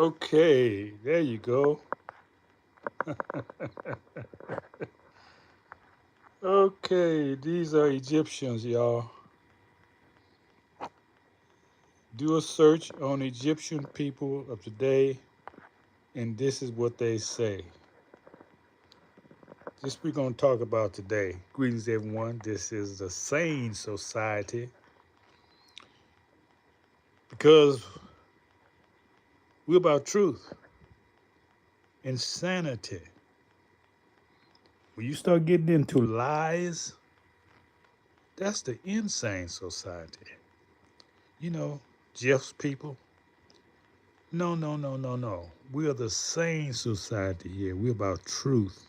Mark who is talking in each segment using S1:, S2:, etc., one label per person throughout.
S1: Okay, there you go. Okay, these are Egyptians, y'all. Do a search on Egyptian people of today, and this is what they say. This we're going to talk about today. Greetings, everyone. This is the Sane Society because we're about truth and sanity. When you start getting into lies, that's the insane society. You know, Jeff's people. No, no, no, no, no. We are the sane society here. We're about truth.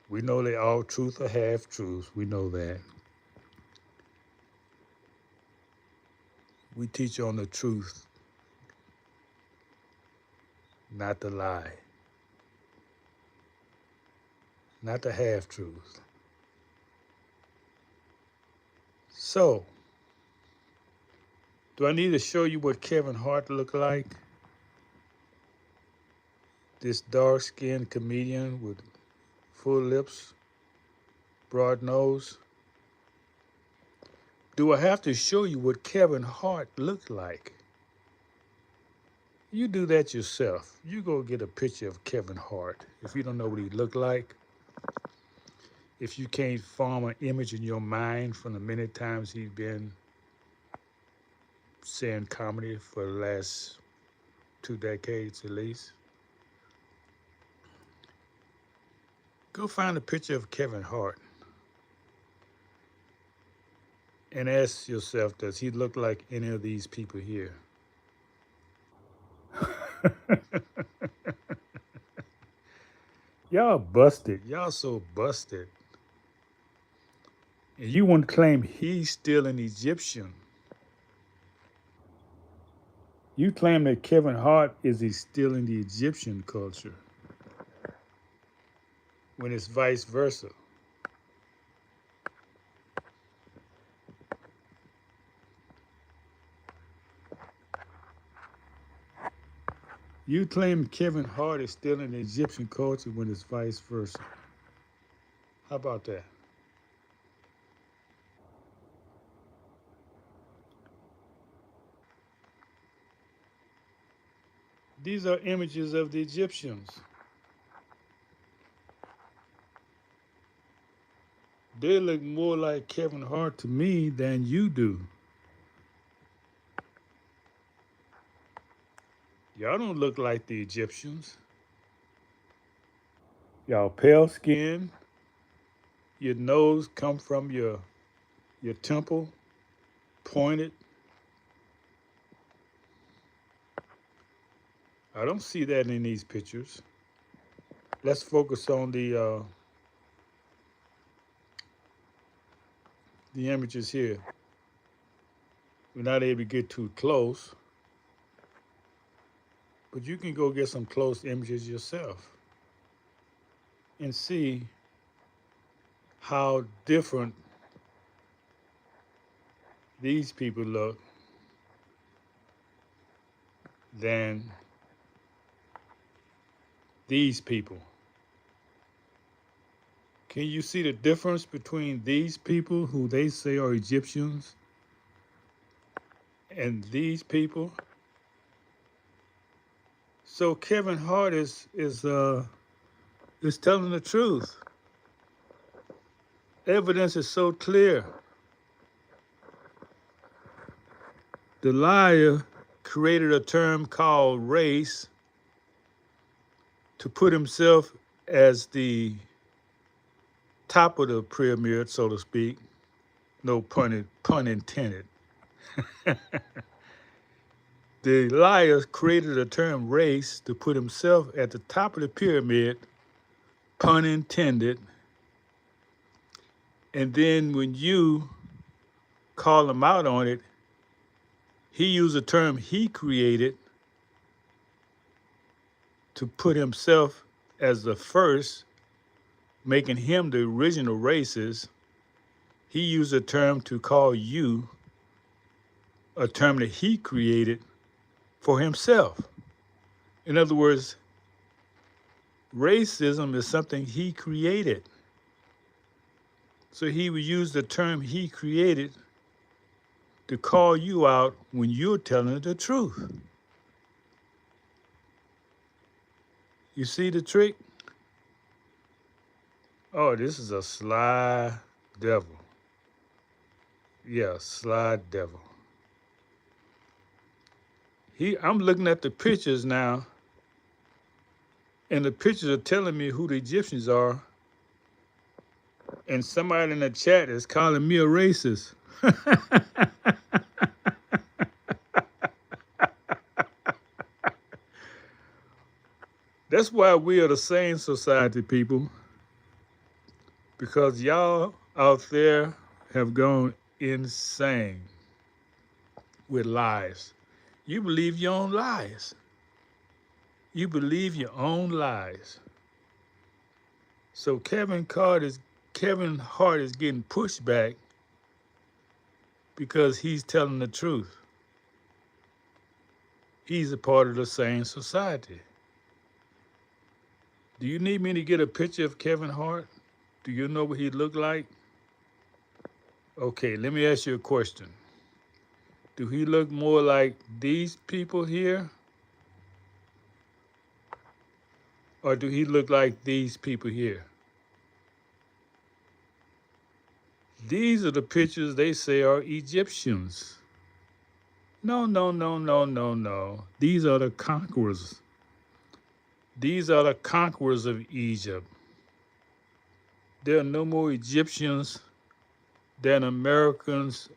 S1: We know they all truth or half truth. We know that. We teach on the truth, not the lie, not the half truth. So, do I need to show you what Kevin Hart looked like? This dark-skinned comedian with full lips, broad nose. Do I have to show you what Kevin Hart looked like? You do that yourself. You go get a picture of Kevin Hart. If you don't know what he looked like, if you can't form an image in your mind from the many times he's been saying comedy for the last 2 decades at least, go find a picture of Kevin Hart and ask yourself, does he look like any of these people here? Y'all busted. Y'all so busted. And you want to claim he's still an Egyptian. You claim that Kevin Hart is still in the Egyptian culture when it's vice versa. You claim Kevin Hart is still in the Egyptian culture when it's vice versa. How about that? These are images of the Egyptians. They look more like Kevin Hart to me than you do. Y'all don't look like the Egyptians. Y'all pale skin, your nose come from your temple, pointed. I don't see that in these pictures. Let's focus on the images here. We're not able to get too close, but you can go get some close images yourself and see how different these people look than these people. Can you see the difference between these people who they say are Egyptians and these people? So Kevin Hart is telling the truth. Evidence is so clear. The liar created a term called race to put himself as the top of the pyramid, so to speak. No pun intended. The liar created a term race to put himself at the top of the pyramid, pun intended. And then when you call him out on it, he used a term he created to put himself as the first, making him the original racist. He used a term to call you a term that he created for himself. In other words, racism is something he created. So he would use the term he created to call you out when you're telling the truth. You see the trick? Oh, this is a sly devil. Yeah, sly devil. I'm looking at the pictures now, and the pictures are telling me who the Egyptians are, and somebody in the chat is calling me a racist. That's why we are the Sane Society, people, because y'all out there have gone insane with lies. You believe your own lies. You believe your own lies. So Kevin Hart is getting pushed back because he's telling the truth. He's a part of the Sane Society. Do you need me to get a picture of Kevin Hart? Do you know what he looked like? Okay, let me ask you a question. Do he look more like these people here? Or do he look like these people here? These are the pictures they say are Egyptians. No, no, no, no, no, no. These are the conquerors. These are the conquerors of Egypt. There are no more Egyptians than Americans,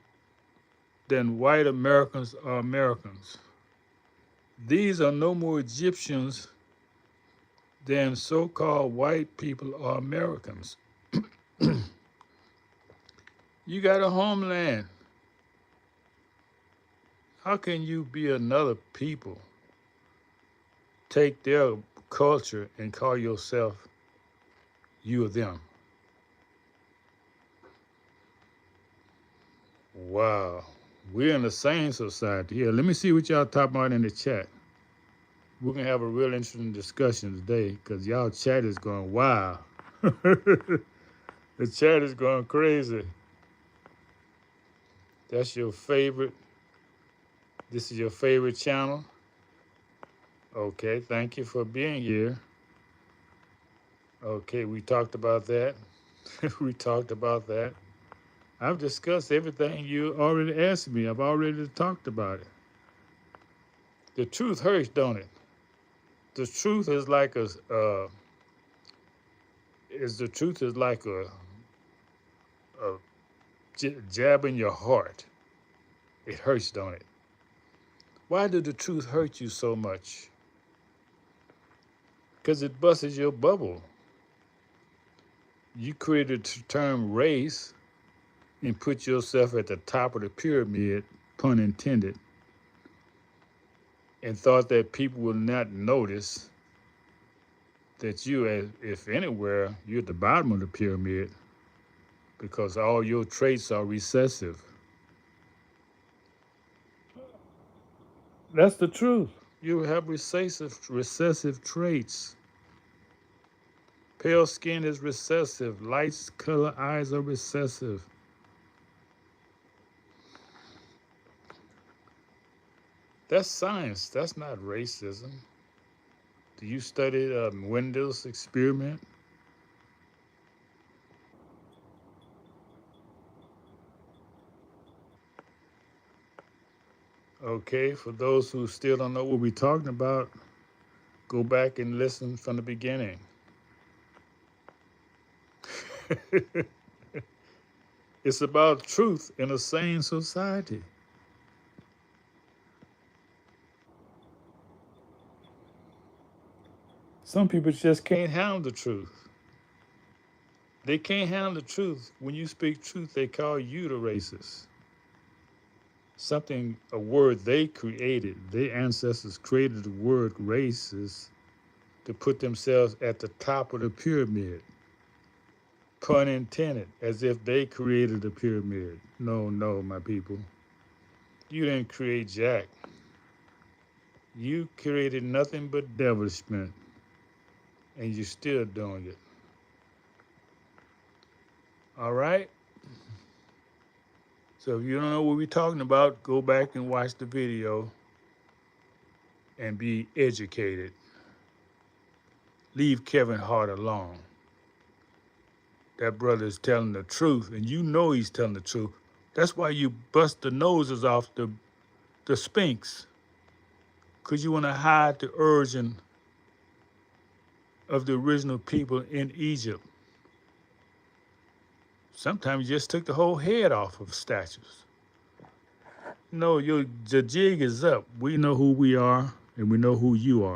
S1: than white Americans are Americans. These are no more Egyptians than so-called white people are Americans. You got a homeland. How can you be another people, take their culture and call yourself you or them? Wow. We're in the same society. Here, let me see what y'all talking about in the chat. We're going to have a real interesting discussion today because y'all chat is going wild. The chat is going crazy. That's your favorite. This is your favorite channel. Okay, thank you for being here. Okay, we talked about that. We talked about that. I've discussed everything you already asked me. I've already talked about it. The truth hurts, don't it? The truth is like the truth is like a jab in your heart. It hurts, don't it? Why did the truth hurt you so much? Because it busts your bubble. You created the term race and put yourself at the top of the pyramid, pun intended, and thought that people would not notice that you, if anywhere, you're at the bottom of the pyramid because all your traits are recessive. That's the truth. You have recessive traits. Pale skin is recessive. Light color eyes are recessive. That's science. That's not racism. Do you study Windows experiment? Okay, for those who still don't know what we're talking about, go back and listen from the beginning. It's about truth in a sane society. Some people just can't handle the truth. They can't handle the truth. When you speak truth, they call you the racist. A word they created. Their ancestors created the word racist to put themselves at the top of the pyramid. Pun intended, as if they created the pyramid. No, no, my people. You didn't create Jack. You created nothing but devilment, and you're still doing it. All right? So if you don't know what we're talking about, go back and watch the video and be educated. Leave Kevin Hart alone. That brother is telling the truth, and you know he's telling the truth. That's why you bust the noses off the Sphinx, because you want to hide the origin of the original people in Egypt. Sometimes you just took the whole head off of statues. No, the jig is up. We know who we are, and we know who you are.